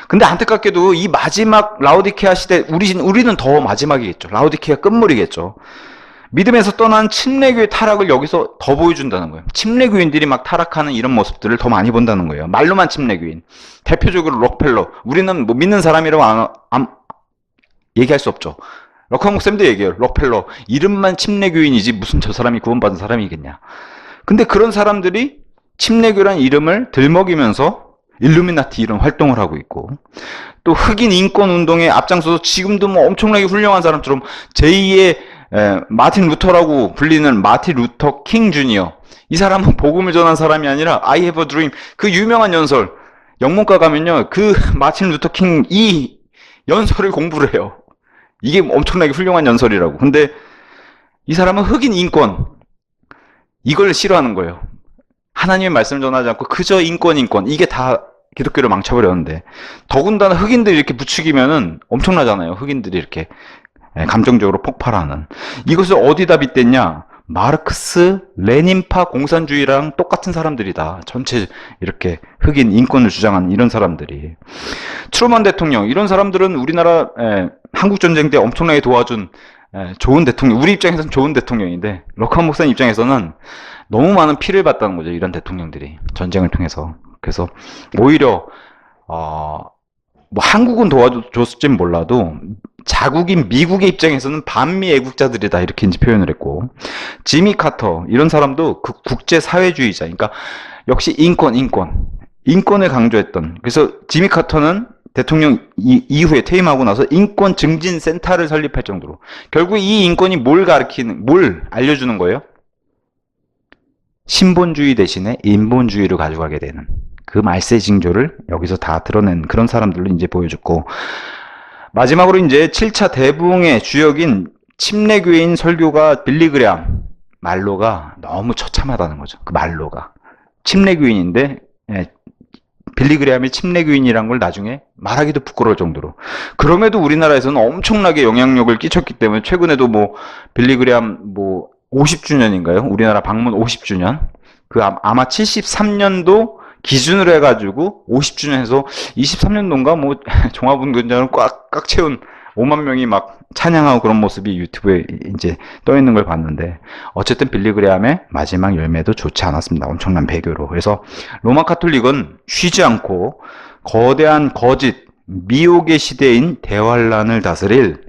근데 안타깝게도 이 마지막 라우디케아 시대, 우리는 더 마지막이겠죠. 라우디케아 끝물이겠죠. 믿음에서 떠난 침례교의 타락을 여기서 더 보여준다는 거예요. 침례교인들이 막 타락하는 이런 모습들을 더 많이 본다는 거예요. 말로만 침례교인. 대표적으로 록펠러. 우리는 뭐 믿는 사람이라고 얘기할 수 없죠. 럭커 목사님도 얘기해요. 록펠러. 이름만 침례교인이지 무슨 저 사람이 구원받은 사람이겠냐. 근데 그런 사람들이 침례교란 이름을 들먹이면서 일루미나티 이런 활동을 하고 있고, 또 흑인 인권 운동에 앞장서서 지금도 뭐 엄청나게 훌륭한 사람처럼 제2의 마틴 루터라고 불리는 마틴 루터 킹 주니어. 이 사람은 복음을 전한 사람이 아니라 I have a dream. 그 유명한 연설. 영문과 가면요. 그 마틴 루터 킹 이 연설을 공부를 해요. 이게 엄청나게 훌륭한 연설이라고. 근데 이 사람은 흑인 인권. 이걸 싫어하는 거예요. 하나님의 말씀을 전하지 않고 그저 인권. 이게 다 기독교를 망쳐버렸는데. 더군다나 흑인들이 이렇게 부추기면은 엄청나잖아요. 흑인들이 이렇게 감정적으로 폭발하는. 이것을 어디다 빗댔냐? 마르크스, 레닌파 공산주의랑 똑같은 사람들이다. 전체 이렇게 흑인 인권을 주장하는 이런 사람들이. 트루먼 대통령, 이런 사람들은 우리나라 한국전쟁 때 엄청나게 도와준 좋은 대통령, 우리 입장에서는 좋은 대통령인데, 럭커 목사님 입장에서는 너무 많은 피를 봤다는 거죠. 이런 대통령들이 전쟁을 통해서. 그래서 오히려 뭐 한국은 도와줬을진 몰라도 자국인 미국의 입장에서는 반미 애국자들이다, 이렇게 이제 표현을 했고, 지미 카터 이런 사람도 그 국제 사회주의자, 그러니까 역시 인권을 강조했던. 그래서 지미 카터는 대통령 이후에 퇴임하고 나서 인권 증진 센터를 설립할 정도로, 결국 이 인권이 뭘 알려주는 거예요? 신본주의 대신에 인본주의를 가져가게 되는 그 말세 징조를 여기서 다 드러낸 그런 사람들로 이제 보여줬고, 마지막으로 이제 7차 대붕의 주역인 침례교인 설교가 빌리그램, 말로가 너무 처참하다는 거죠. 그 말로가 침례교인인데, 빌리그램이 침례교인이란 걸 나중에 말하기도 부끄러울 정도로. 그럼에도 우리나라에서는 엄청나게 영향력을 끼쳤기 때문에, 최근에도 뭐 빌리그램 뭐 50주년인가요? 우리나라 방문 50주년. 그 아마 73년도 기준으로 해가지고 50주년 해서 23년도인가 뭐 종합운동장을 꽉 채운 5만 명이 막 찬양하고 그런 모습이 유튜브에 이제 떠 있는 걸 봤는데, 어쨌든 빌리그램의 마지막 열매도 좋지 않았습니다. 엄청난 배교로. 그래서 로마 카톨릭은 쉬지 않고 거대한 거짓, 미혹의 시대인 대환란을 다스릴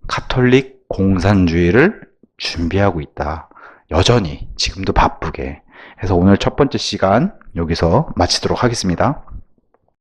카톨릭 공산주의를 준비하고 있다. 여전히 지금도 바쁘게. 그래서 오늘 첫 번째 시간 여기서 마치도록 하겠습니다.